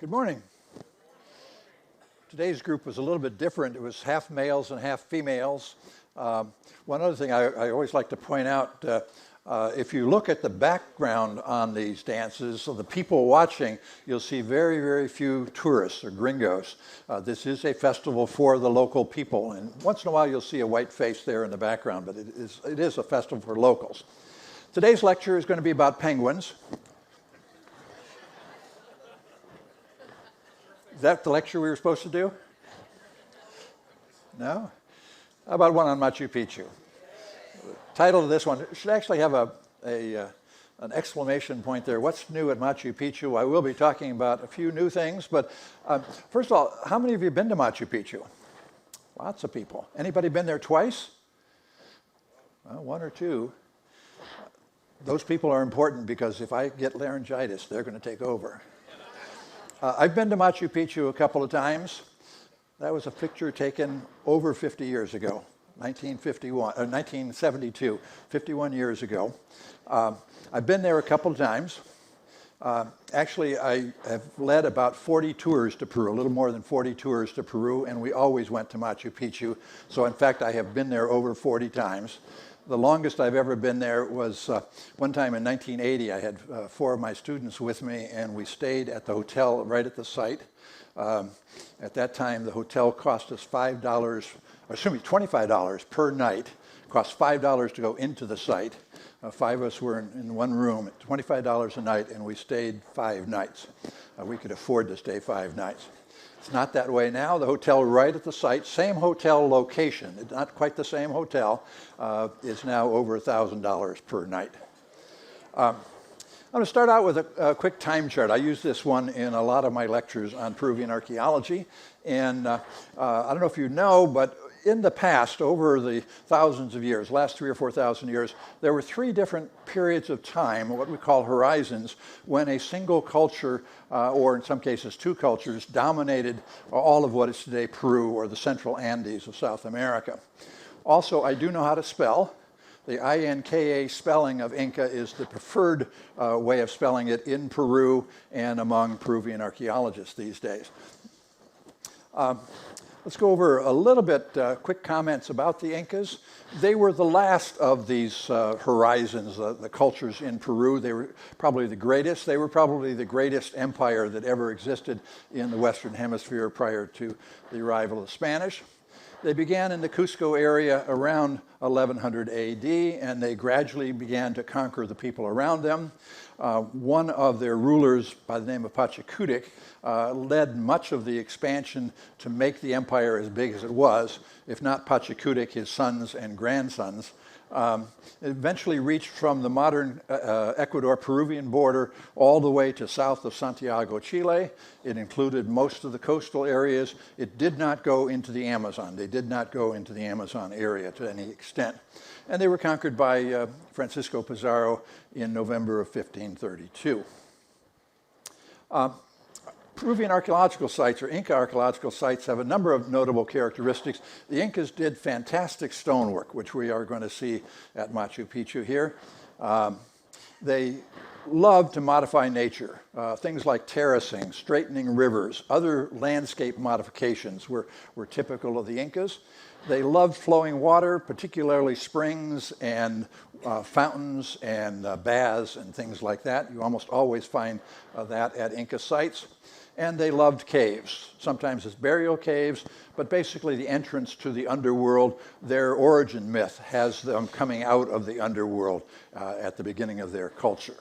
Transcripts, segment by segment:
Good morning. Today's group was a little bit different. It was half males and half females. One other thing I always like to point out, if you look at the background on these dances, so the people watching, you'll see very, very few tourists or gringos. This is a festival for the local people, and once in a while you'll see a white face there in the background, but it is a festival for locals. Today's lecture is going to be about penguins. Is that the lecture we were supposed to do? No? How about one on Machu Picchu? The title of this one should actually have an exclamation point there. What's new at Machu Picchu? I will be talking about a few new things, but first of all, how many of you have been to Machu Picchu? Lots of people. Anybody been there twice? Well, one or two. Those people are important because if I get laryngitis, they're going to take over. I've been to Machu Picchu a couple of times. That was a picture taken over 50 years ago, 1972, 51 years ago. I've been there a couple of times. Actually, I have led about 40 tours to Peru, a little more than 40 tours to Peru, and we always went to Machu Picchu. So in fact, I have been there over 40 times. The longest I've ever been there was one time in 1980. I had 4 of my students with me, and we stayed at the hotel right at the site. At that time, the hotel cost us $25 per night. It cost $5 to go into the site. 5 of us were in one room at $25 a night, and we stayed 5 nights. We could afford to stay 5 nights. It's not that way now. The hotel right at the site, same hotel location, it's not quite the same hotel, is now over $1,000 per night. I'm going to start out with a quick time chart. I use this one in a lot of my lectures on Peruvian archaeology. And I don't know if you know, but in the past, over the thousands of years, last 3,000 or 4,000 years, there were 3 different periods of time, what we call horizons, when a single culture, or in some cases 2 cultures, dominated all of what is today Peru or the central Andes of South America. Also, I do know how to spell. The INKA spelling of Inca is the preferred way of spelling it in Peru and among Peruvian archaeologists these days. Let's go over a little bit quick comments about the Incas. They were the last of these horizons, the cultures in Peru. They were probably the greatest. They were probably the greatest empire that ever existed in the Western Hemisphere prior to the arrival of the Spanish. They began in the Cusco area around 1100 AD, and they gradually began to conquer the people around them. One of their rulers, by the name of Pachacútec, led much of the expansion to make the empire as big as it was. If not Pachacútec, his sons and grandsons. It eventually reached from the modern Ecuador-Peruvian border all the way to south of Santiago, Chile. It included most of the coastal areas. It did not go into the Amazon. They did not go into the Amazon area to any extent. And they were conquered by Francisco Pizarro in November of 1532. Peruvian archaeological sites, or Inca archaeological sites, have a number of notable characteristics. The Incas did fantastic stonework, which we are going to see at Machu Picchu here. They loved to modify nature. Things like terracing, straightening rivers, other landscape modifications were typical of the Incas. They loved flowing water, particularly springs and fountains and baths and things like that. You almost always find that at Inca sites. And they loved caves, sometimes as burial caves, but basically the entrance to the underworld. Their origin myth has them coming out of the underworld at the beginning of their culture.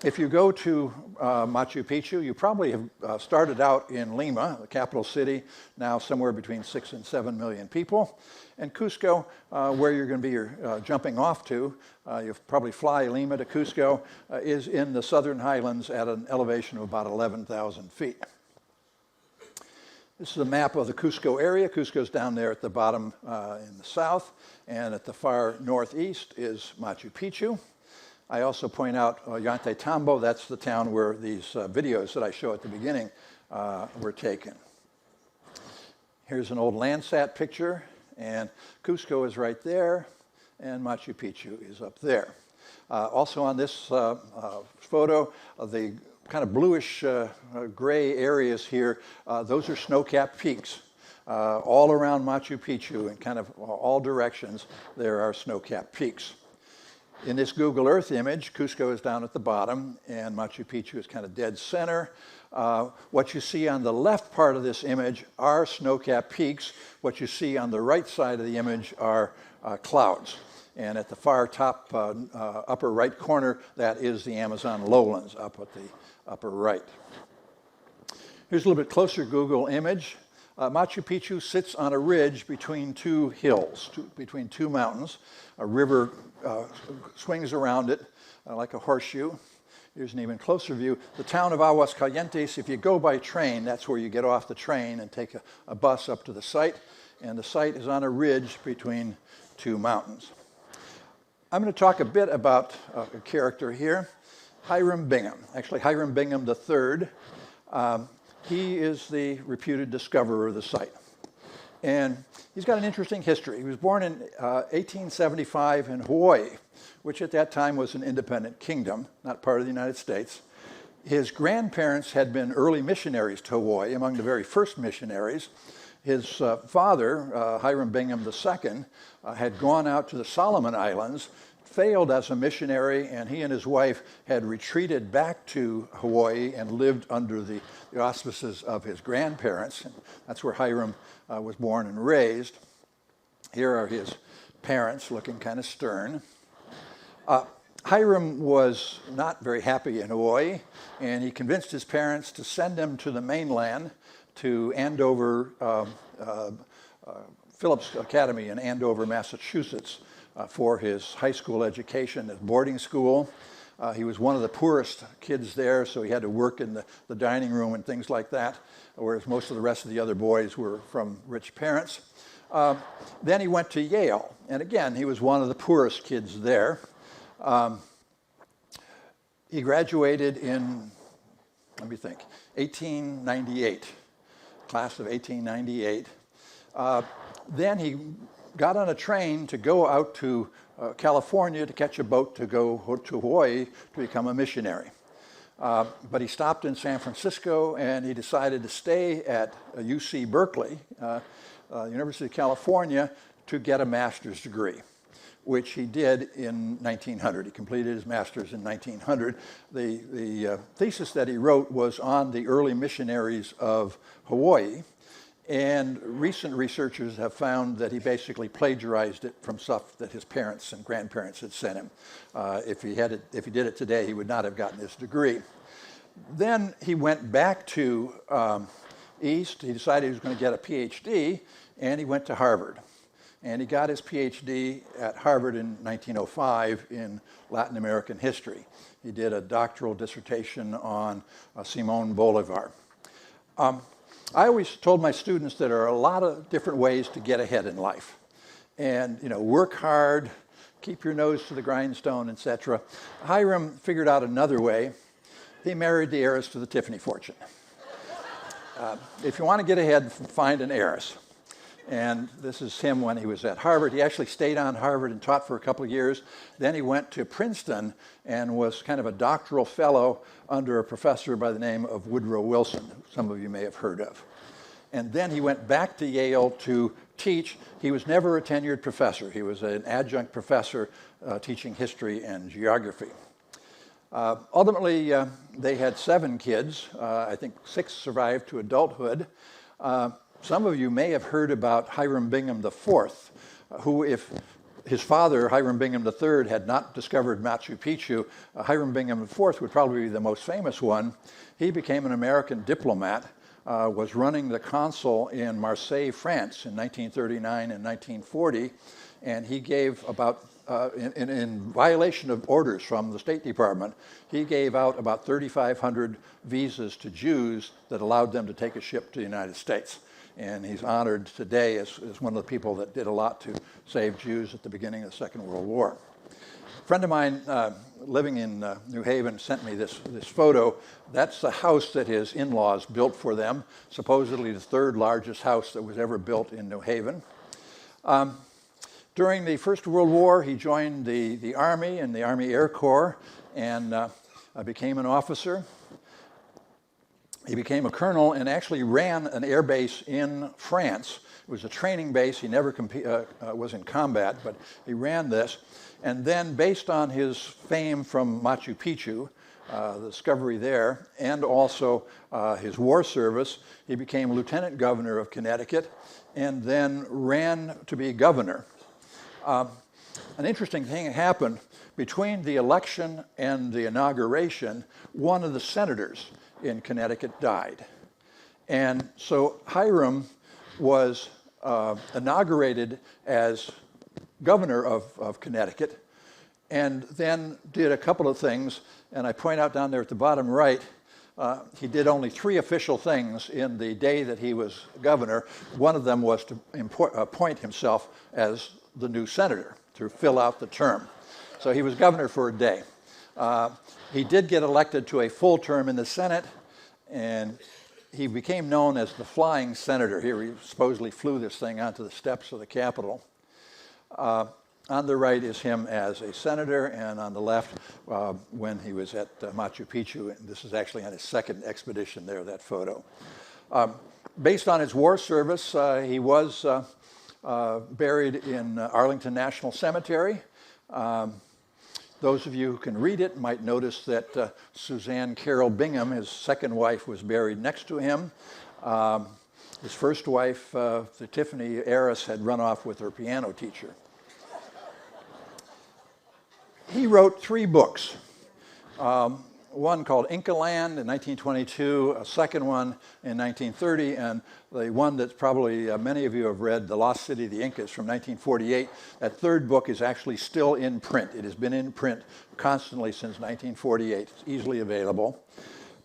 If you go to Machu Picchu, you probably have started out in Lima, the capital city, now somewhere between 6 and 7 million people. And Cusco, where you're going to be jumping off to, you'll probably fly Lima to Cusco, is in the southern highlands at an elevation of about 11,000 feet. This is a map of the Cusco area. Cusco's down there at the bottom in the south, and at the far northeast is Machu Picchu. I also point out Ollantaytambo. That's the town where these videos that I show at the beginning were taken. Here's an old Landsat picture, and Cusco is right there, and Machu Picchu is up there. Also on this photo, the kind of bluish gray areas here, those are snow-capped peaks. All around Machu Picchu in kind of all directions, there are snow-capped peaks. In this Google Earth image, Cusco is down at the bottom and Machu Picchu is kind of dead center. What you see on the left part of this image are snow-capped peaks. What you see on the right side of the image are clouds. And at the far top upper right corner, that is the Amazon lowlands up at the upper right. Here's a little bit closer Google image. Machu Picchu sits on a ridge between two hills, between two mountains. A river swings around it like a horseshoe. Here's an even closer view. The town of Aguascalientes, if you go by train, that's where you get off the train and take a bus up to the site. And the site is on a ridge between two mountains. I'm going to talk a bit about a character here, Hiram Bingham. Actually, Hiram Bingham III. He is the reputed discoverer of the site. And he's got an interesting history. He was born in 1875 in Hawaii, which at that time was an independent kingdom, not part of the United States. His grandparents had been early missionaries to Hawaii, among the very first missionaries. His father, Hiram Bingham II, had gone out to the Solomon Islands, failed as a missionary, and he and his wife had retreated back to Hawaii and lived under the auspices of his grandparents. And that's where Hiram was born and raised. Here are his parents looking kind of stern. Hiram was not very happy in Hawaii, and he convinced his parents to send him to the mainland to Andover, Phillips Academy in Andover, Massachusetts, for his high school education at boarding school. He was one of the poorest kids there, so he had to work in the dining room and things like that, whereas most of the rest of the other boys were from rich parents. Then he went to Yale, and again, he was one of the poorest kids there. He graduated in, let me think, 1898, class of 1898. Then he got on a train to go out to California to catch a boat to go to Hawaii to become a missionary. But he stopped in San Francisco and he decided to stay at UC Berkeley, University of California, to get a master's degree, which he did in 1900. He completed his master's in 1900. The thesis that he wrote was on the early missionaries of Hawaii. And recent researchers have found that he basically plagiarized it from stuff that his parents and grandparents had sent him. If he did it today, he would not have gotten this degree. Then he went back to East. He decided he was going to get a PhD, and he went to Harvard. And he got his PhD at Harvard in 1905 in Latin American history. He did a doctoral dissertation on Simón Bolívar. I always told my students that there are a lot of different ways to get ahead in life. And, work hard, keep your nose to the grindstone, etc. Hiram figured out another way. He married the heiress to the Tiffany fortune. If you want to get ahead, find an heiress. And this is him when he was at Harvard. He actually stayed on Harvard and taught for a couple of years. Then he went to Princeton and was kind of a doctoral fellow under a professor by the name of Woodrow Wilson, who some of you may have heard of. And then he went back to Yale to teach. He was never a tenured professor. He was an adjunct professor teaching history and geography. Ultimately, they had 7 kids. I think 6 survived to adulthood. Some of you may have heard about Hiram Bingham IV, who, if his father, Hiram Bingham III, had not discovered Machu Picchu, Hiram Bingham IV would probably be the most famous one. He became an American diplomat, was running the consul in Marseille, France in 1939 and 1940, and he gave about, in violation of orders from the State Department, he gave out about 3,500 visas to Jews that allowed them to take a ship to the United States. And he's honored today as one of the people that did a lot to save Jews at the beginning of the Second World War. A friend of mine living in New Haven sent me this photo. That's the house that his in-laws built for them, supposedly the 3rd largest house that was ever built in New Haven. During the First World War, he joined the Army and the Army Air Corps and became an officer. He became a colonel and actually ran an air base in France. It was a training base. He never was in combat, but he ran this. And then, based on his fame from Machu Picchu, the discovery there, and also his war service, he became lieutenant governor of Connecticut and then ran to be governor. An interesting thing happened. Between the election and the inauguration, one of the senators in Connecticut died. And so Hiram was inaugurated as governor of Connecticut, and then did a couple of things. And I point out down there at the bottom right, he did only 3 official things in the day that he was governor. One of them was to appoint himself as the new senator to fill out the term. So he was governor for a day. He did get elected to a full term in the Senate, and he became known as the flying senator. Here he supposedly flew this thing onto the steps of the Capitol. On the right is him as a senator, and on the left, when he was at Machu Picchu, and this is actually on his second expedition there, that photo. Based on his war service, he was buried in Arlington National Cemetery. Those of you who can read it might notice that Suzanne Carroll Bingham, his second wife, was buried next to him. His first wife, the Tiffany heiress, had run off with her piano teacher. He wrote 3 books. One called Inca Land in 1922, a second one in 1930, and the one that probably many of you have read, The Lost City of the Incas, from 1948. That third book is actually still in print. It has been in print constantly since 1948. It's easily available.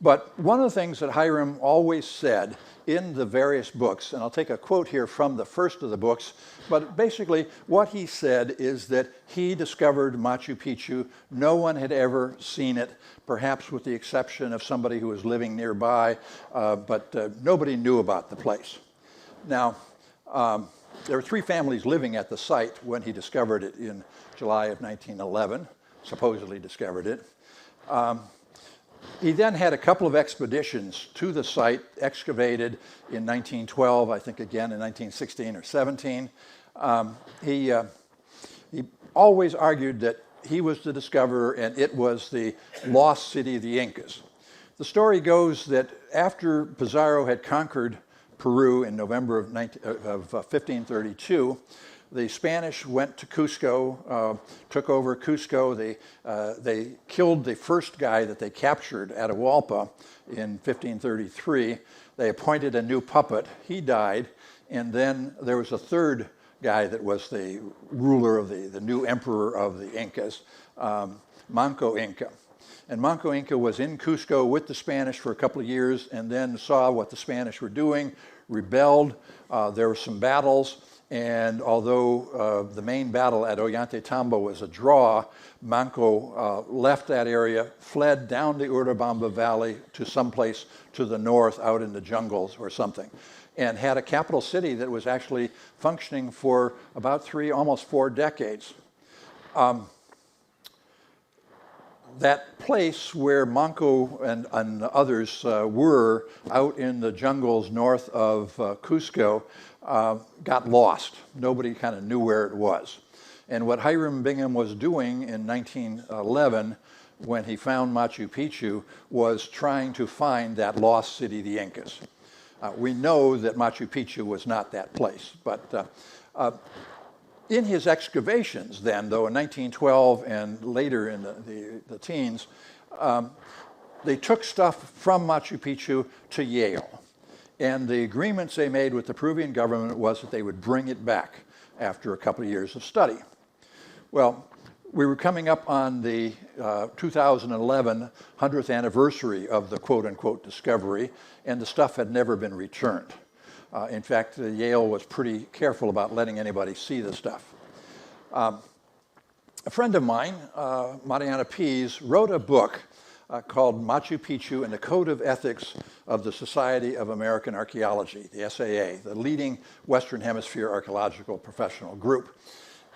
But one of the things that Hiram always said in the various books, and I'll take a quote here from the first of the books, but basically what he said is that he discovered Machu Picchu. No one had ever seen it, perhaps with the exception of somebody who was living nearby, but nobody knew about the place. Now, there were 3 families living at the site when he discovered it in July of 1911, supposedly discovered it. He then had a couple of expeditions to the site, excavated in 1912, I think again in 1916 or 17. He always argued that he was the discoverer and it was the lost city of the Incas. The story goes that after Pizarro had conquered Peru in November of 1532, the Spanish went to Cusco, took over Cusco. They killed the first guy that they captured, Atahualpa, in 1533. They appointed a new puppet. He died. And then there was a third guy that was the ruler of the new emperor of the Incas, Manco Inca. And Manco Inca was in Cusco with the Spanish for a couple of years and then saw what the Spanish were doing, rebelled. There were some battles. And although the main battle at Ollantaytambo was a draw, Manco left that area, fled down the Urubamba Valley to someplace to the north out in the jungles or something, and had a capital city that was actually functioning for about 3, almost 4 decades. That place where Manco and others were out in the jungles north of Cusco got lost. Nobody kind of knew where it was. And what Hiram Bingham was doing in 1911 when he found Machu Picchu was trying to find that lost city of the Incas. We know that Machu Picchu was not that place, but in his excavations then, though, in 1912 and later in the teens, they took stuff from Machu Picchu to Yale. And the agreements they made with the Peruvian government was that they would bring it back after a couple of years of study. Well, we were coming up on the 2011 100th anniversary of the quote-unquote discovery, and the stuff had never been returned. In fact, Yale was pretty careful about letting anybody see the stuff. A friend of mine, Mariana Pease, wrote a book called Machu Picchu and the Code of Ethics of the Society of American Archaeology, the SAA, the leading Western Hemisphere archaeological professional group.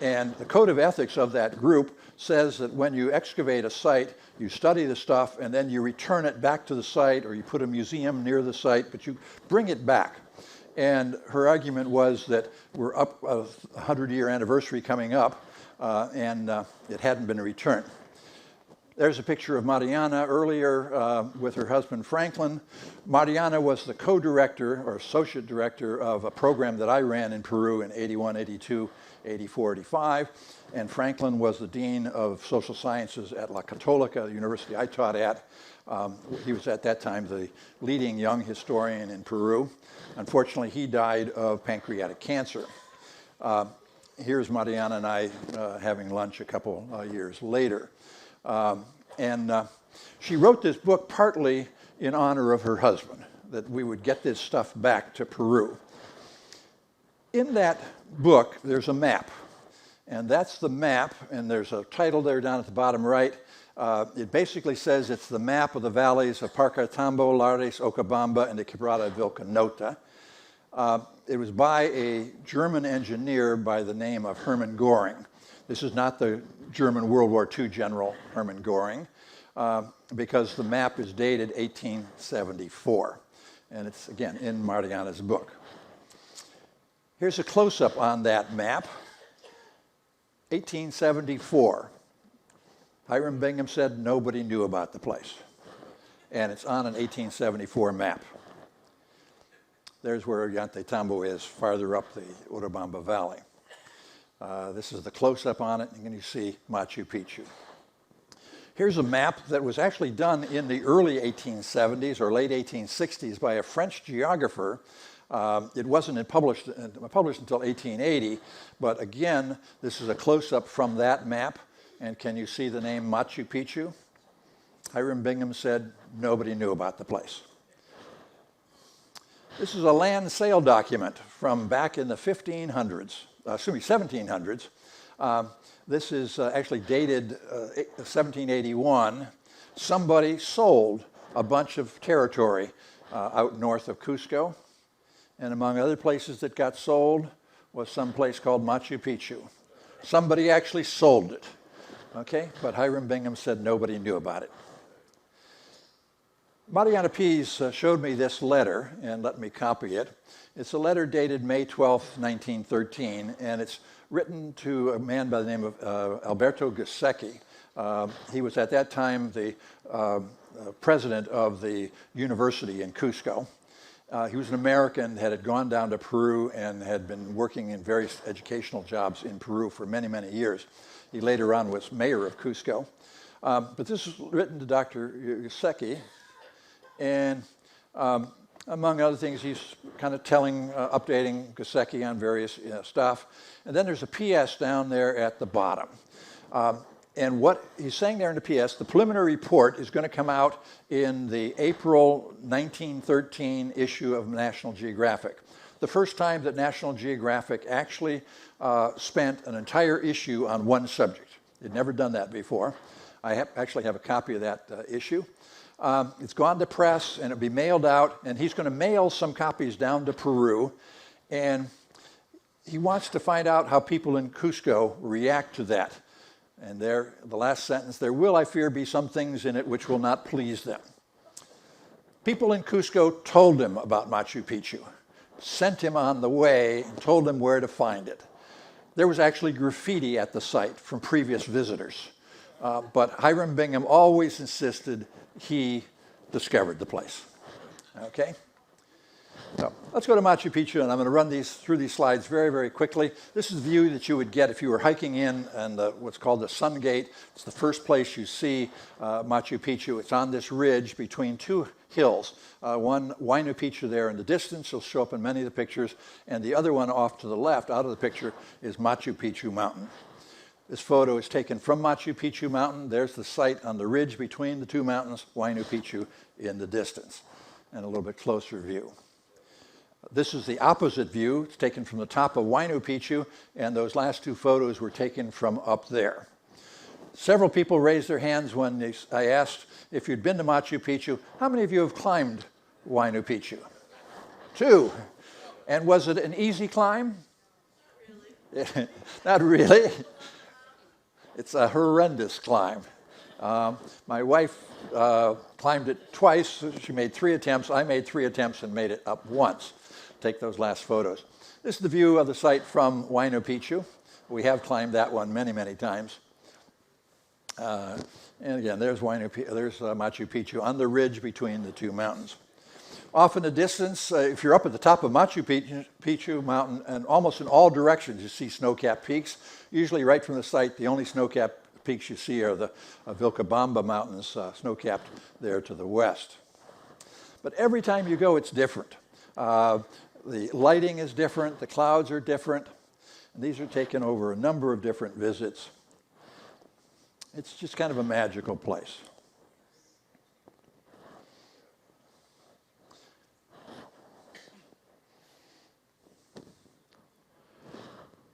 And the code of ethics of that group says that when you excavate a site, you study the stuff and then you return it back to the site, or you put a museum near the site, but you bring it back. And her argument was that we're up a 100-year anniversary coming up, and it hadn't been returned. There's a picture of Mariana earlier with her husband Franklin. Mariana was the co-director or associate director of a program that I ran in Peru in 81, 82, 84, 85. And Franklin was the dean of social sciences at La Católica, the university I taught at. He was at that time the leading young historian in Peru. Unfortunately, he died of pancreatic cancer. Here's Mariana and I having lunch a couple years later. She wrote this book partly in honor of her husband, that we would get this stuff back to Peru. In that book, there's a map, and that's the map, and there's a title there down at the bottom right. It basically says it's the map of the valleys of Parcatambo, Lares, Ocabamba, and the Quebrada Vilcanota. It was by a German engineer by the name of Hermann Göring. This is not the German World War II general Hermann Göring, because the map is dated 1874. And it's, again, in Mariana's book. Here's a close-up on that map. 1874. Hiram Bingham said nobody knew about the place. And it's on an 1874 map. There's where Ollantaytambo is, farther up the Urubamba Valley. This is the close-up on it, and you see Machu Picchu. Here's a map that was actually done in the early 1870s or late 1860s by a French geographer. It wasn't published until 1880, but again, this is a close-up from that map. And can you see the name Machu Picchu? Hiram Bingham said nobody knew about the place. This is a land sale document from back in the 1700s. This is actually dated 1781. Somebody sold a bunch of territory out north of Cusco. And among other places that got sold was some place called Machu Picchu. Somebody actually sold it. Okay, but Hiram Bingham said nobody knew about it. Mariana Pease showed me this letter and let me copy it. It's a letter dated May 12, 1913, and it's written to a man by the name of Alberto Giuseppe. He was at that time the president of the university in Cusco. He was an American that had gone down to Peru and had been working in various educational jobs in Peru for many, many years. He later on was mayor of Cusco. But this is written to Dr. Giuseppe, and among other things, he's kind of updating Giuseppe on various stuff. And then there's a PS down there at the bottom. And what he's saying there in the PS, the preliminary report is going to come out in the April 1913 issue of National Geographic. The first time that National Geographic actually spent an entire issue on one subject. They'd never done that before. I actually have a copy of that issue. It's gone to press, and it'll be mailed out, and he's going to mail some copies down to Peru, and he wants to find out how people in Cusco react to that. And there, the last sentence, there will, I fear, be some things in it which will not please them. People in Cusco told him about Machu Picchu, sent him on the way, and told him where to find it. There was actually graffiti at the site from previous visitors. But Hiram Bingham always insisted he discovered the place. Okay? So let's go to Machu Picchu, and I'm going to run through these slides very, very quickly. This is the view that you would get if you were hiking in and what's called the Sun Gate. It's the first place you see Machu Picchu. It's on this ridge between two hills. One, Huayna Picchu there in the distance. It'll show up in many of the pictures. And the other one off to the left, out of the picture, is Machu Picchu Mountain. This photo is taken from Machu Picchu Mountain. There's the site on the ridge between the two mountains, Huayna Picchu in the distance. And a little bit closer view. This is the opposite view. It's taken from the top of Huayna Picchu, and those last two photos were taken from up there. Several people raised their hands when I asked if you'd been to Machu Picchu. How many of you have climbed Huayna Picchu? 2. And was it an easy climb? Not really. It's a horrendous climb. My wife climbed it twice. She made 3 attempts. I made 3 attempts and made it up once. Take those last photos. This is the view of the site from Machu Picchu. We have climbed that one many, many times. And again, there's Machu Picchu on the ridge between the 2 mountains. Off in the distance, if you're up at the top of Machu Picchu mountain, and almost in all directions you see snow-capped peaks. Usually right from the site, the only snow-capped peaks you see are the Vilcabamba Mountains, snow-capped there to the west. But every time you go, it's different. The lighting is different, the clouds are different, and these are taken over a number of different visits. It's just kind of a magical place.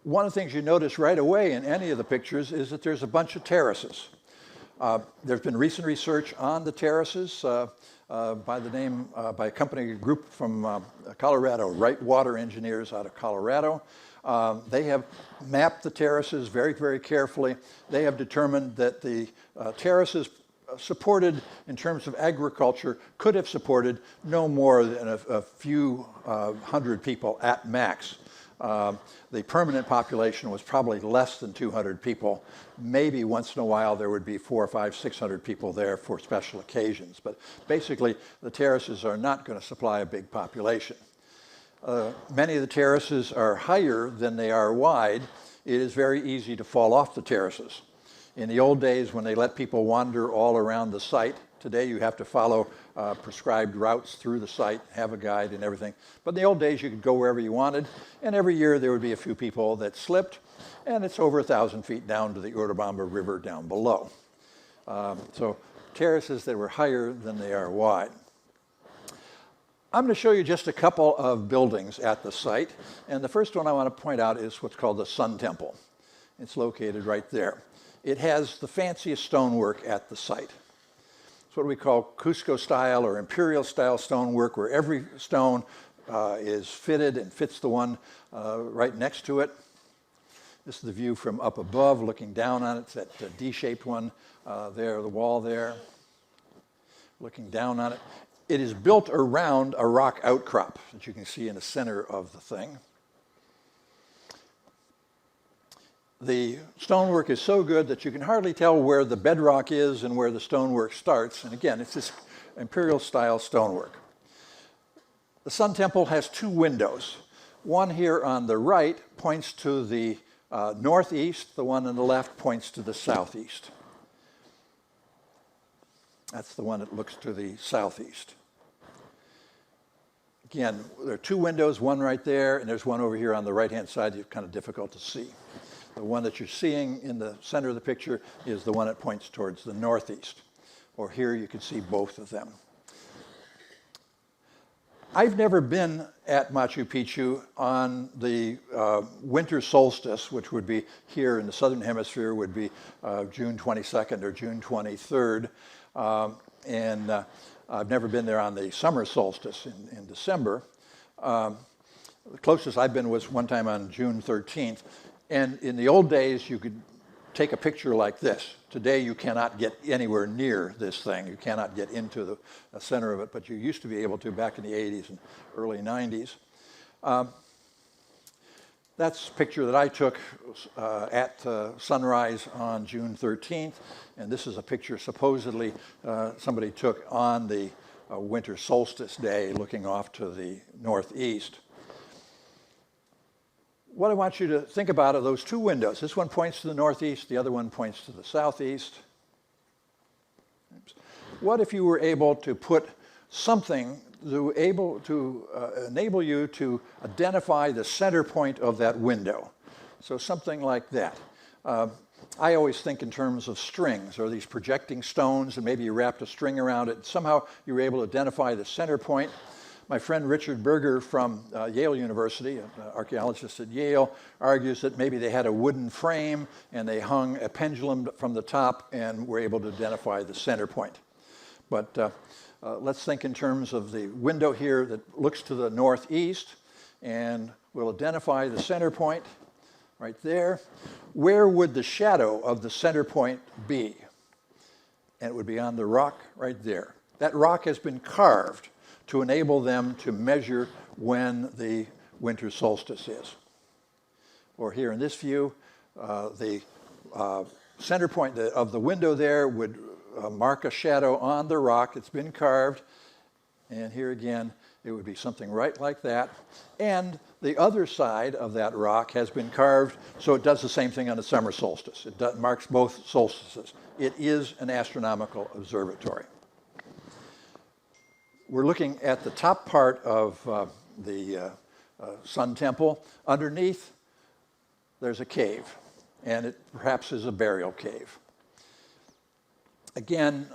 One of the things you notice right away in any of the pictures is that there's a bunch of terraces. There's been recent research on the terraces by a company group from Colorado, Wright Water Engineers out of Colorado. They have mapped the terraces very, very carefully. They have determined that the terraces supported in terms of agriculture could have supported no more than a few hundred people at max. The permanent population was probably less than 200 people. Maybe once in a while there would be 400, 500, 600 people there for special occasions. But basically, the terraces are not going to supply a big population. Many of the terraces are higher than they are wide. It is very easy to fall off the terraces. In the old days, when they let people wander all around the site, today you have to follow prescribed routes through the site, have a guide and everything. But in the old days, you could go wherever you wanted, and every year there would be a few people that slipped, and it's over 1,000 feet down to the Urubamba River down below. So terraces that were higher than they are wide. I'm going to show you just a couple of buildings at the site, and the first one I want to point out is what's called the Sun Temple. It's located right there. It has the fanciest stonework at the site. It's what we call Cusco-style or imperial-style stonework, where every stone is fitted and fits the one right next to it. This is the view from up above, looking down on it. It's that D-shaped one there, the wall there, looking down on it. It is built around a rock outcrop that you can see in the center of the thing. The stonework is so good that you can hardly tell where the bedrock is and where the stonework starts. And again, it's this imperial-style stonework. The Sun Temple has 2 windows. One here on the right points to the northeast. The one on the left points to the southeast. That's the one that looks to the southeast. Again, there are 2 windows, one right there, and there's one over here on the right-hand side that's kind of difficult to see. The one that you're seeing in the center of the picture is the one that points towards the northeast. Or here you can see both of them. I've never been at Machu Picchu on the winter solstice, which would be here in the southern hemisphere, would be June 22nd or June 23rd. And I've never been there on the summer solstice in December. The closest I've been was one time on June 13th. And in the old days, you could take a picture like this. Today, you cannot get anywhere near this thing. You cannot get into the center of it, but you used to be able to back in the 80s and early 90s. That's a picture that I took at sunrise on June 13th, and this is a picture supposedly somebody took on the winter solstice day looking off to the northeast. What I want you to think about are those 2 windows. This one points to the northeast, the other one points to the southeast. Oops. What if you were able to put something able to enable you to identify the center point of that window? So something like that. I always think in terms of strings, or these projecting stones, and maybe you wrapped a string around it. Somehow you were able to identify the center point. My friend Richard Berger from Yale University, an archaeologist at Yale, argues that maybe they had a wooden frame and they hung a pendulum from the top and were able to identify the center point. But let's think in terms of the window here that looks to the northeast, and we'll identify the center point right there. Where would the shadow of the center point be? And it would be on the rock right there. That rock has been carved to enable them to measure when the winter solstice is. Or here in this view, the center point of the window there would mark a shadow on the rock. It's been carved. And here again, it would be something right like that. And the other side of that rock has been carved, so it does the same thing on the summer solstice. It marks both solstices. It is an astronomical observatory. We're looking at the top part of the Sun Temple. Underneath, there's a cave, and it perhaps is a burial cave. Again,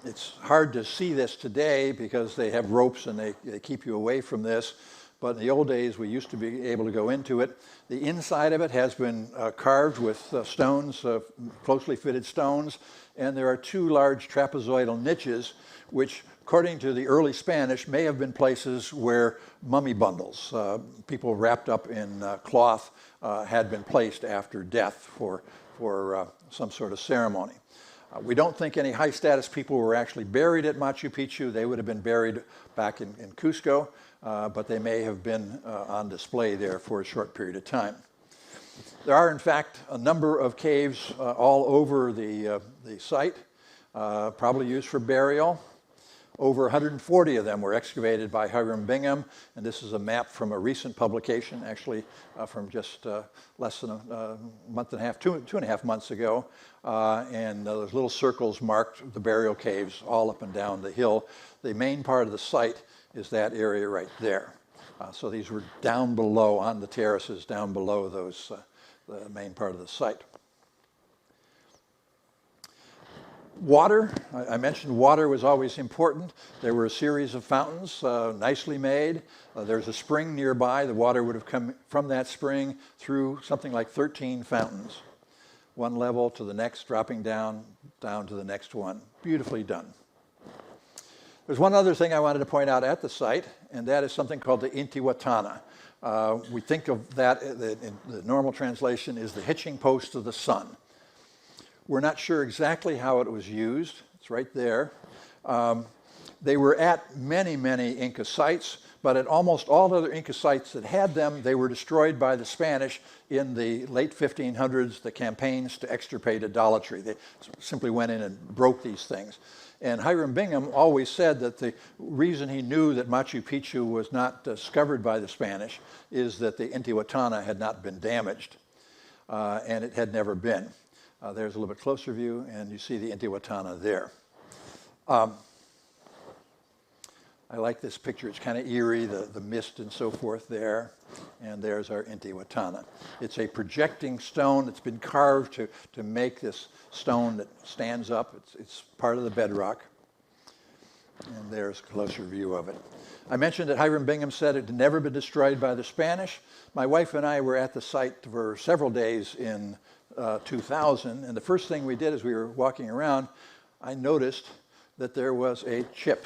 it's hard to see this today because they have ropes and they keep you away from this. But in the old days, we used to be able to go into it. The inside of it has been carved with stones, closely fitted stones. And there are two large trapezoidal niches, which, according to the early Spanish, may have been places where mummy bundles, people wrapped up in cloth, had been placed after death for some sort of ceremony. We don't think any high-status people were actually buried at Machu Picchu. They would have been buried back in Cusco, but they may have been on display there for a short period of time. There are, in fact, a number of caves all over the site, probably used for burial. Over 140 of them were excavated by Hiram Bingham, and this is a map from a recent publication, actually from just less than a month and a half, two and a half months ago. And those little circles marked the burial caves all up and down the hill. The main part of the site is that area right there. So these were down below, on the terraces, down below those, the main part of the site. Water, I mentioned water was always important. There were a series of fountains, nicely made. There's a spring nearby. The water would have come from that spring through something like 13 fountains. One level to the next, dropping down to the next one. Beautifully done. There's one other thing I wanted to point out at the site, and that is something called the Intihuatana. We think of that, in the normal translation is the hitching post of the sun. We're not sure exactly how it was used. It's right there. They were at many, many Inca sites, but at almost all other Inca sites that had them, they were destroyed by the Spanish in the late 1500s, the campaigns to extirpate idolatry. They simply went in and broke these things. And Hiram Bingham always said that the reason he knew that Machu Picchu was not discovered by the Spanish is that the Intihuatana had not been damaged, and it had never been. There's a little bit closer view, and you see the Intihuatana there. I like this picture. It's kind of eerie, the mist and so forth there. And there's our Intihuatana. It's a projecting stone that's been carved to make this stone that stands up. It's part of the bedrock. And there's a closer view of it. I mentioned that Hiram Bingham said it had never been destroyed by the Spanish. My wife and I were at the site for several days in 2000, and the first thing we did as we were walking around, I noticed that there was a chip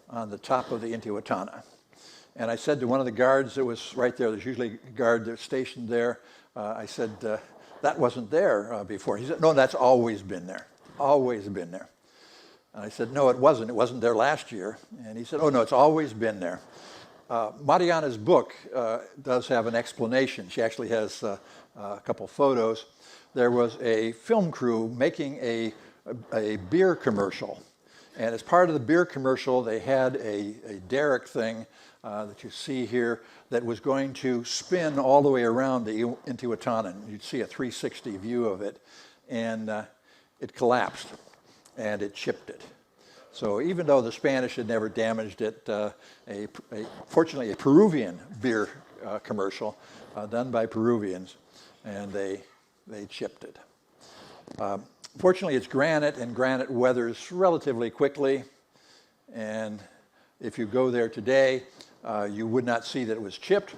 on the top of the Intihuatana. And I said to one of the guards that was right there's usually a guard that's stationed there, I said, that wasn't there before. He said, no, that's always been there, always been there. And I said, no, it wasn't there last year. And he said, oh no, it's always been there. Mariana's book does have an explanation. She actually has a couple photos. There was a film crew making a beer commercial. And as part of the beer commercial, they had a derrick thing that you see here that was going to spin all the way around the Intihuatana. You'd see a 360 view of it. And it collapsed, and it chipped it. So even though the Spanish had never damaged it, fortunately a Peruvian beer commercial done by Peruvians, and they chipped it. Fortunately, it's granite, and granite weathers relatively quickly. And if you go there today, you would not see that it was chipped,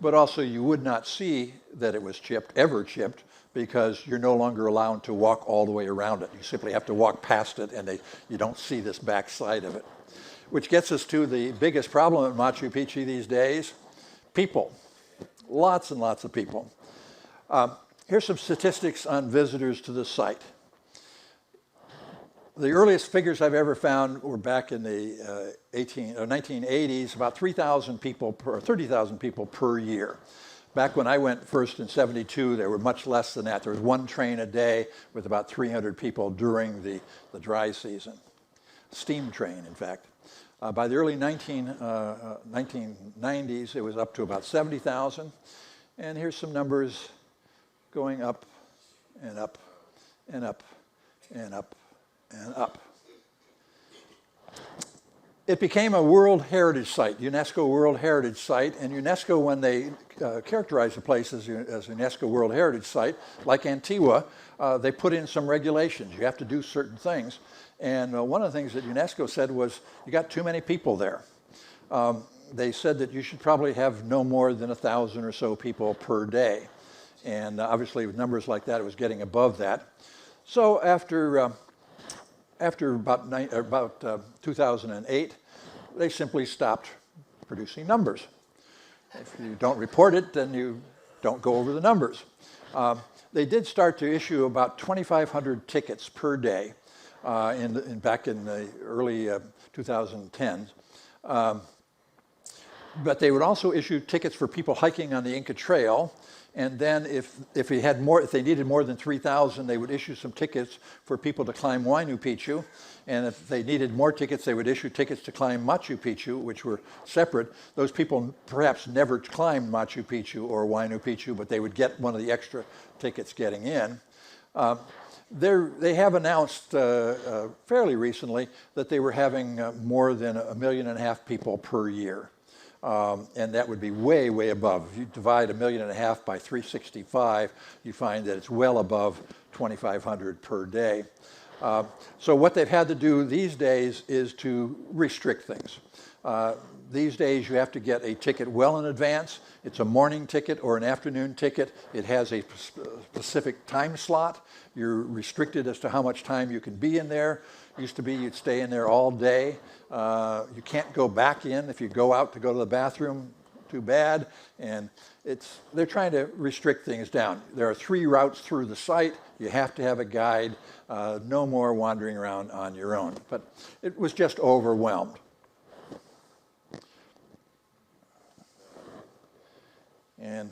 but also you would not see that it was chipped, ever chipped, because you're no longer allowed to walk all the way around it. You simply have to walk past it, and you don't see this back side of it. Which gets us to the biggest problem at Machu Picchu these days, people. Lots and lots of people. Here's some statistics on visitors to the site. The earliest figures I've ever found were back in the 1980s, about 3,000 people per, 30,000 people per year. Back when I went first in 72, there were much less than that. There was one train a day with about 300 people during the dry season. Steam train, in fact. By the early 1990s, it was up to about 70,000. And here's some numbers going up and up and up and up and up. It became a World Heritage Site, UNESCO World Heritage Site, and UNESCO, when they characterized the place as UNESCO World Heritage Site, like Antigua, they put in some regulations. You have to do certain things. And one of the things that UNESCO said was, you got too many people there. They said that you should probably have no more than 1,000 or so people per day. And obviously with numbers like that, it was getting above that. So after about 2008, they simply stopped producing numbers. If you don't report it, then you don't go over the numbers. They did start to issue about 2,500 tickets per day back in the early 2010s. But they would also issue tickets for people hiking on the Inca Trail. And then if they needed more than 3,000, they would issue some tickets for people to climb Huayna Picchu. And if they needed more tickets, they would issue tickets to climb Machu Picchu, which were separate. Those people perhaps never climbed Machu Picchu or Huayna Picchu, but they would get one of the extra tickets getting in. They have announced fairly recently that they were having more than 1.5 million people per year. And that would be way, way above. If you divide 1.5 million by 365, you find that it's well above 2,500 per day. So what they've had to do these days is to restrict things. These days you have to get a ticket well in advance. It's a morning ticket or an afternoon ticket. It has a specific time slot. You're restricted as to how much time you can be in there. Used to be you'd stay in there all day. You can't go back in. If you go out to go to the bathroom, too bad. And they're trying to restrict things down. There are 3 routes through the site. You have to have a guide. No more wandering around on your own. But it was just overwhelmed. And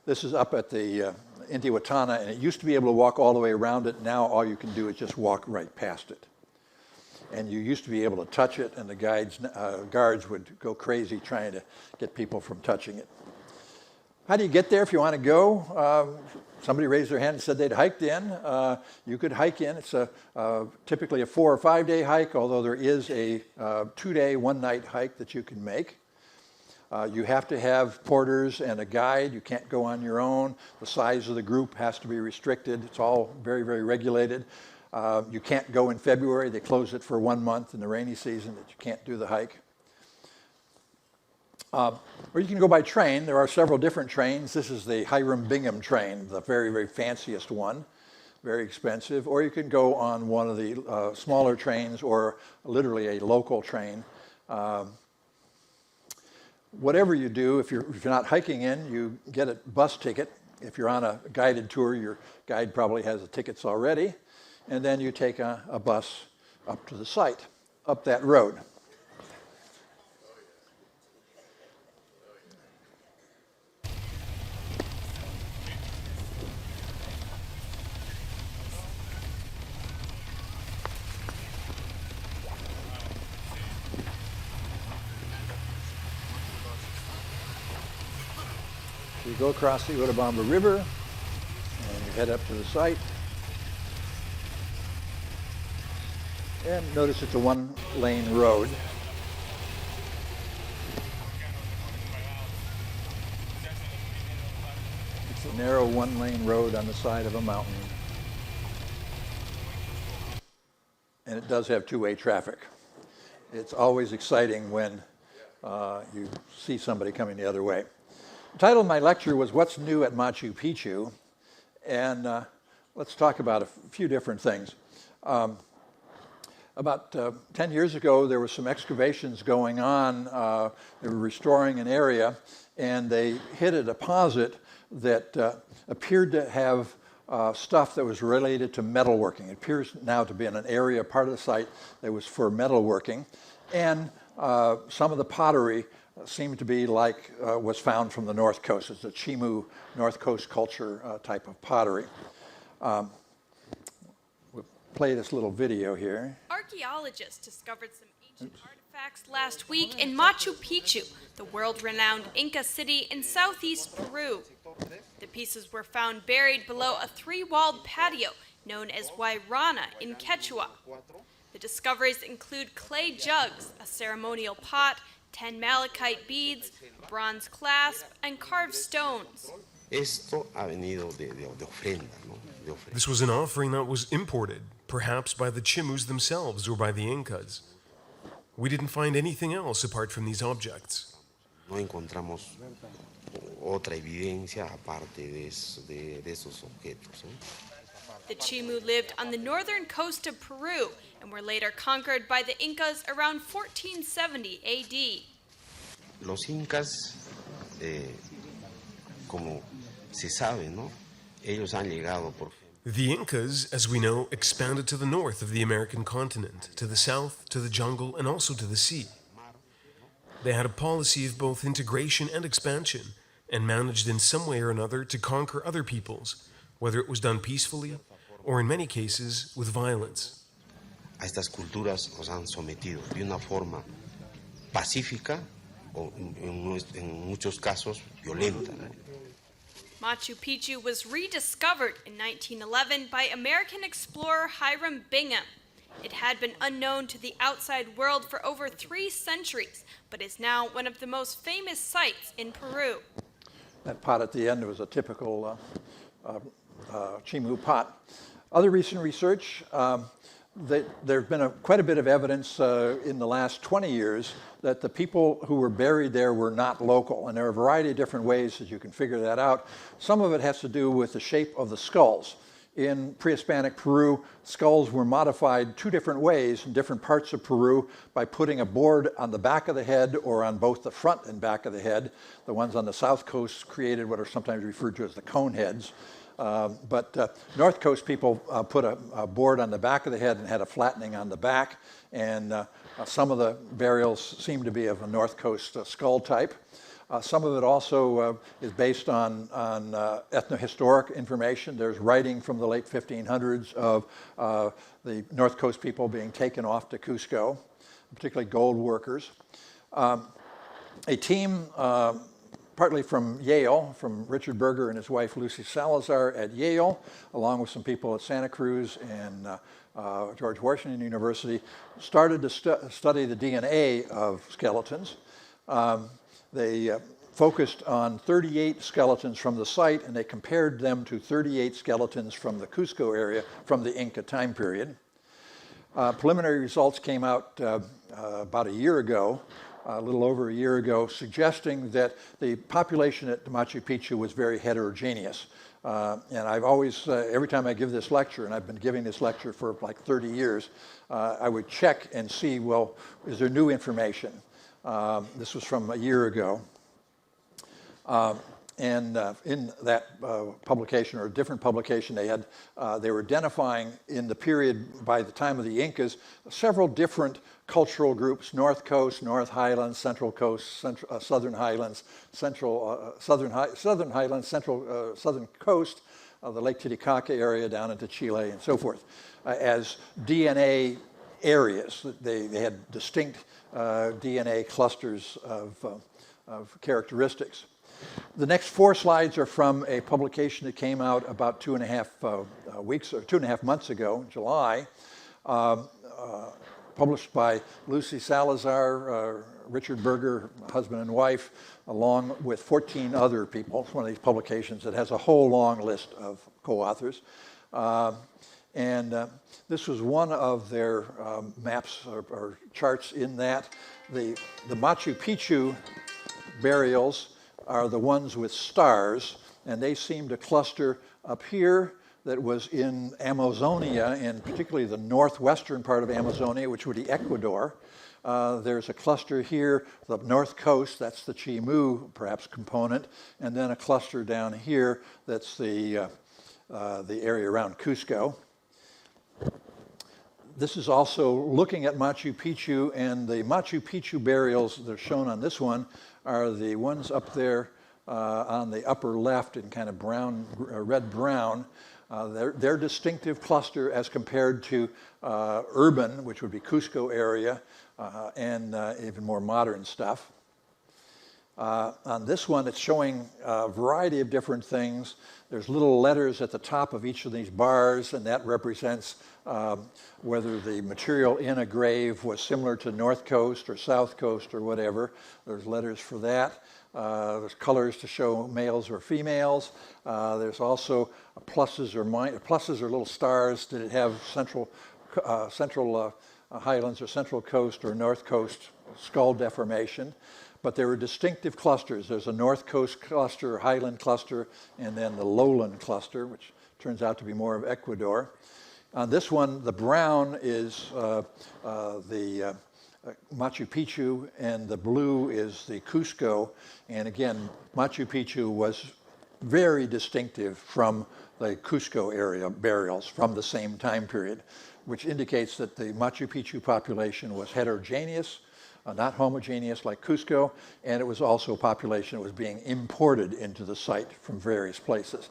this is up at the Intihuatana, and it used to be able to walk all the way around it. Now all you can do is just walk right past it. And you used to be able to touch it, and the guards would go crazy trying to get people from touching it. How do you get there if you want to go? Somebody raised their hand and said they'd hiked in. You could hike in. It's typically a 4 or 5 day hike, although there is a 2-day, 1-night hike that you can make. You have to have porters and a guide. You can't go on your own. The size of the group has to be restricted. It's all very, very regulated. You can't go in February. They close it for 1 month in the rainy season that you can't do the hike. Or you can go by train. There are several different trains. This is the Hiram Bingham train, the very, very fanciest one, very expensive. Or you can go on one of the smaller trains or literally a local train. Whatever you do, if you're not hiking in, you get a bus ticket. If you're on a guided tour, your guide probably has the tickets already. And then you take a bus up to the site, up that road. You go across the Urubamba River, and you head up to the site. And notice it's a 1-lane road. It's a narrow 1-lane road on the side of a mountain. And it does have 2-way traffic. It's always exciting when you see somebody coming the other way. The title of my lecture was What's New at Machu Picchu? And let's talk about a few different things. About 10 years ago, there were some excavations going on. They were restoring an area, and they hit a deposit that appeared to have stuff that was related to metalworking. It appears now to be in an area, part of the site, that was for metalworking. And some of the pottery seemed to be like was found from the North Coast. It's a Chimu North Coast culture type of pottery. We'll play this little video here. Archaeologists discovered some ancient artifacts last week in Machu Picchu, the world-renowned Inca city in southeast Peru. The pieces were found buried below a three-walled patio known as Wairana in Quechua. The discoveries include clay jugs, a ceremonial pot, 10 malachite beads, a bronze clasp, and carved stones. This was an offering that was imported, perhaps by the Chimus themselves or by the Incas. We didn't find anything else apart from these objects. No encontramos otra evidencia aparte de esos objetos. The Chimu lived on the northern coast of Peru and were later conquered by the Incas around 1470 AD. Los Incas, como se sabe, ¿no? Ellos han llegado por... The Incas, as we know, expanded to the north of the American continent, to the south, to the jungle, and also to the sea. They had a policy of both integration and expansion, and managed in some way or another to conquer other peoples, whether it was done peacefully or in many cases with violence. A estas culturas los han sometido de una forma pacífica o en muchos casos violenta, ¿no? Machu Picchu was rediscovered in 1911 by American explorer Hiram Bingham. It had been unknown to the outside world for over 3 centuries, but is now one of the most famous sites in Peru. That pot at the end was a typical Chimu pot. Other recent research, there's been quite a bit of evidence in the last 20 years that the people who were buried there were not local. And there are a variety of different ways that you can figure that out. Some of it has to do with the shape of the skulls. In pre-Hispanic Peru, skulls were modified 2 different ways in different parts of Peru by putting a board on the back of the head or on both the front and back of the head. The ones on the south coast created what are sometimes referred to as the cone heads. But North Coast people put a board on the back of the head and had a flattening on the back. And some of the burials seem to be of a North Coast skull type. Some of it also is based on ethnohistoric information. There's writing from the late 1500s of the North Coast people being taken off to Cusco, particularly gold workers. A team partly from Yale, from Richard Berger and his wife Lucy Salazar at Yale, along with some people at Santa Cruz and George Washington University, started to study the DNA of skeletons. They focused on 38 skeletons from the site, and they compared them to 38 skeletons from the Cusco area from the Inca time period. Preliminary results came out about a year ago, a little over a year ago, suggesting that the population at Machu Picchu was very heterogeneous. And I've always, every time I give this lecture, and I've been giving this lecture for like 30 years, I would check and see, well, is there new information? This was from a year ago. And in that publication, or a different publication, they were identifying in the period by the time of the Incas several different cultural groups: North Coast, North Highlands, Central Coast, Southern Highlands, Southern Highlands, Southern Coast, the Lake Titicaca area down into Chile and so forth, as DNA areas. They had distinct DNA clusters of characteristics. The next 4 slides are from a publication that came out about 2.5 weeks or 2.5 months ago, in July, published by Lucy Salazar, Richard Berger, husband and wife, along with 14 other people. It's one of these publications that has a whole long list of co-authors. And this was one of their maps or charts in that. The Machu Picchu burials are the ones with stars, and they seem to cluster up here that was in Amazonia, and particularly the northwestern part of Amazonia, which would be Ecuador. There's a cluster here, the north coast, that's the Chimu, perhaps, component, and then a cluster down here that's the area around Cusco. This is also looking at Machu Picchu, and the Machu Picchu burials that are shown on this one are the ones up there on the upper left in kind of brown, red-brown. Their distinctive cluster as compared to urban, which would be Cusco area, and even more modern stuff. On this one, it's showing a variety of different things. There's little letters at the top of each of these bars, and that represents whether the material in a grave was similar to North Coast or South Coast or whatever. There's letters for that. There's colors to show males or females. There's also pluses or pluses or little stars. Did it have central highlands or central coast or north coast skull deformation? But there were distinctive clusters. There's a north coast cluster, highland cluster, and then the lowland cluster, which turns out to be more of Ecuador. On this one, the brown is the Machu Picchu, and the blue is the Cusco. And again, Machu Picchu was very distinctive from the Cusco area burials from the same time period, which indicates that the Machu Picchu population was heterogeneous, not homogeneous like Cusco, and it was also a population that was being imported into the site from various places.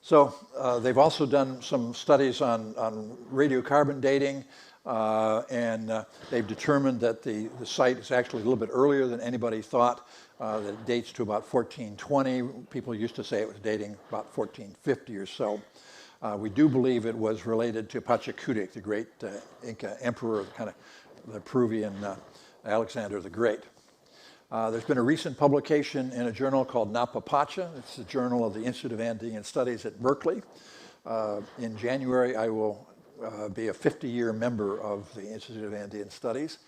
So they've also done some studies on radiocarbon dating, and they've determined that the site is actually a little bit earlier than anybody thought, that it dates to about 1420. People used to say it was dating about 1450 or so. We do believe it was related to Pachacutec, the great Inca emperor, kind of the Peruvian Alexander the Great. There's been a recent publication in a journal called Napapacha. It's the Journal of the Institute of Andean Studies at Berkeley. In January, I will be a 50-year member of the Institute of Andean Studies.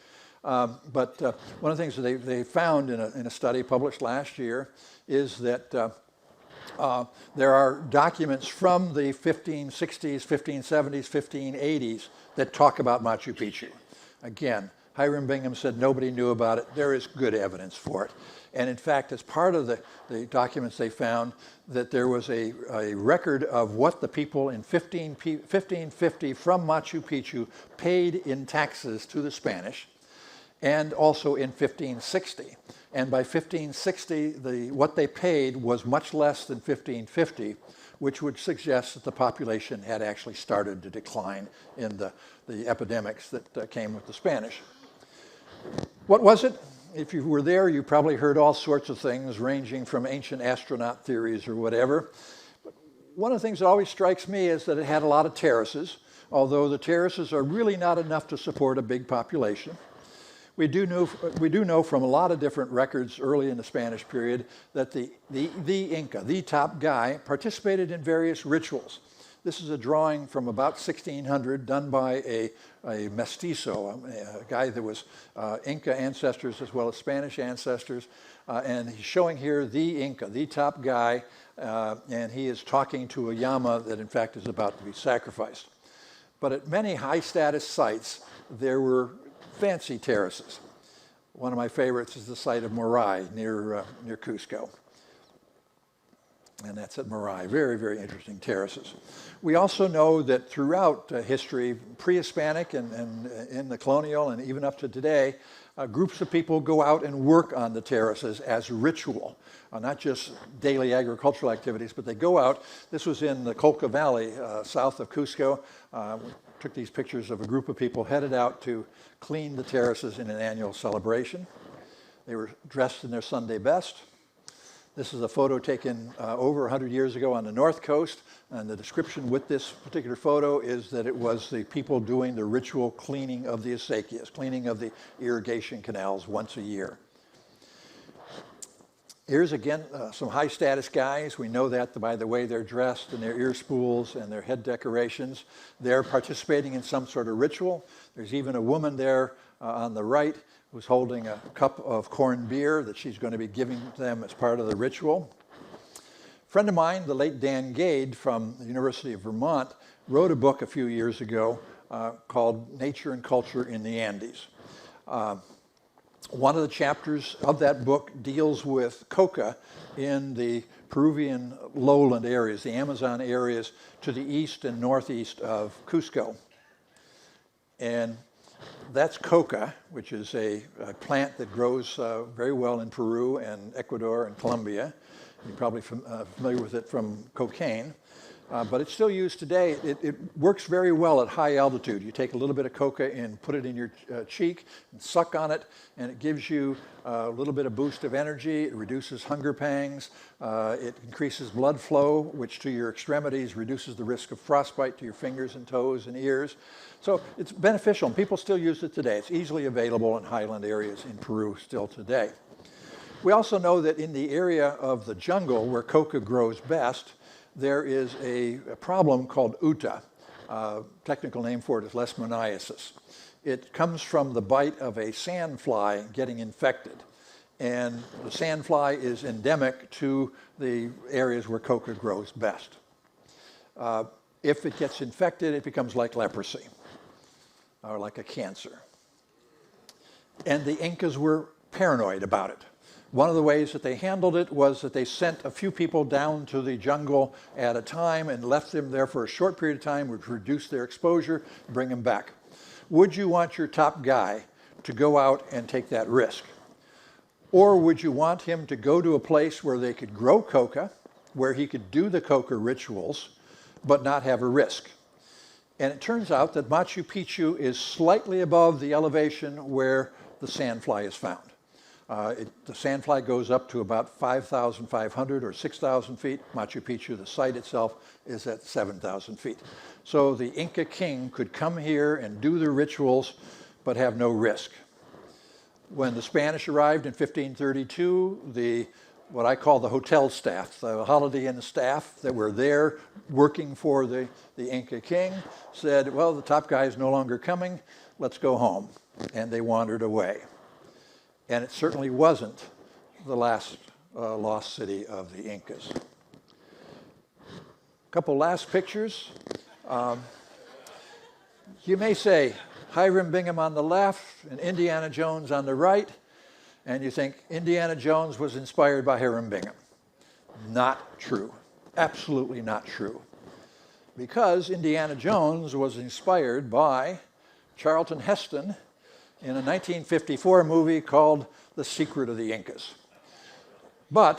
But one of the things that they found in a study published last year is that there are documents from the 1560s, 1570s, 1580s that talk about Machu Picchu. Again, Hiram Bingham said nobody knew about it. There is good evidence for it. And in fact, as part of the documents they found, that there was a record of what the people in 1550 from Machu Picchu paid in taxes to the Spanish, and also in 1560. And by 1560, what they paid was much less than 1550, which would suggest that the population had actually started to decline in the epidemics that came with the Spanish. What was it? If you were there, you probably heard all sorts of things, ranging from ancient astronaut theories or whatever. But one of the things that always strikes me is that it had a lot of terraces, although the terraces are really not enough to support a big population. We do know from a lot of different records early in the Spanish period that the Inca, the top guy, participated in various rituals. This is a drawing from about 1600 done by a mestizo, a guy that was Inca ancestors as well as Spanish ancestors. And he's showing here the Inca, the top guy, and he is talking to a llama that in fact is about to be sacrificed. But at many high status sites, there were fancy terraces. One of my favorites is the site of Moray near Cusco. And that's at Moray. Very, very interesting terraces. We also know that throughout history, pre-Hispanic and in the colonial and even up to today, groups of people go out and work on the terraces as ritual, not just daily agricultural activities, but they go out. This was in the Colca Valley, south of Cusco. We took these pictures of a group of people headed out to clean the terraces in an annual celebration. They were dressed in their Sunday best. This is a photo taken over 100 years ago on the north coast, and the description with this particular photo is that it was the people doing the ritual cleaning of the acequias, cleaning of the irrigation canals once a year. Here's again some high status guys. We know that by the way they're dressed and their ear spools and their head decorations. They're participating in some sort of ritual. There's even a woman there on the right who's holding a cup of corned beer that she's going to be giving them as part of the ritual. friend of mine, the late Dan Gade from the University of Vermont, wrote a book a few years ago called Nature and Culture in the Andes. One of the chapters of that book deals with coca in the Peruvian lowland areas, the Amazon areas to the east and northeast of Cusco. And that's coca, which is a plant that grows very well in Peru and Ecuador and Colombia. You're probably familiar with it from cocaine. But it's still used today. It works very well at high altitude. You take a little bit of coca and put it in your cheek and suck on it, and it gives you a little bit of boost of energy. It reduces hunger pangs. It increases blood flow, which to your extremities reduces the risk of frostbite to your fingers and toes and ears. So it's beneficial, and people still use it today. It's easily available in highland areas in Peru still today. We also know that in the area of the jungle where coca grows best, there is a problem called uta. Technical name for it is leishmaniasis. It comes from the bite of a sandfly getting infected. And the sandfly is endemic to the areas where coca grows best. If it gets infected, it becomes like leprosy or like a cancer. And the Incas were paranoid about it. One of the ways that they handled it was that they sent a few people down to the jungle at a time and left them there for a short period of time, which reduced their exposure, and bring them back. Would you want your top guy to go out and take that risk? Or would you want him to go to a place where they could grow coca, where he could do the coca rituals, but not have a risk? And it turns out that Machu Picchu is slightly above the elevation where the sandfly is found. The sandfly goes up to about 5,500 or 6,000 feet. Machu Picchu, the site itself, is at 7,000 feet. So the Inca king could come here and do the rituals, but have no risk. When the Spanish arrived in 1532, what I call the hotel staff, the Holiday Inn staff that were there working for the Inca king, said, well, the top guy is no longer coming, let's go home. And they wandered away. And it certainly wasn't the last lost city of the Incas. A couple last pictures. You may say Hiram Bingham on the left and Indiana Jones on the right, and you think Indiana Jones was inspired by Hiram Bingham. Not true. Absolutely not true. Because Indiana Jones was inspired by Charlton Heston in a 1954 movie called The Secret of the Incas. But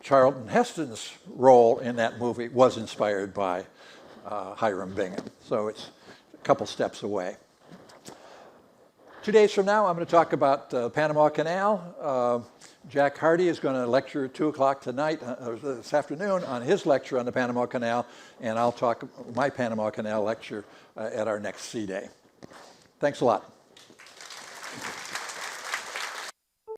Charlton Heston's role in that movie was inspired by Hiram Bingham. So it's a couple steps away. 2 days from now, I'm going to talk about the Panama Canal. Jack Hardy is going to lecture at 2 o'clock tonight, or this afternoon, on his lecture on the Panama Canal, and I'll talk my Panama Canal lecture at our next C-Day. Thanks a lot.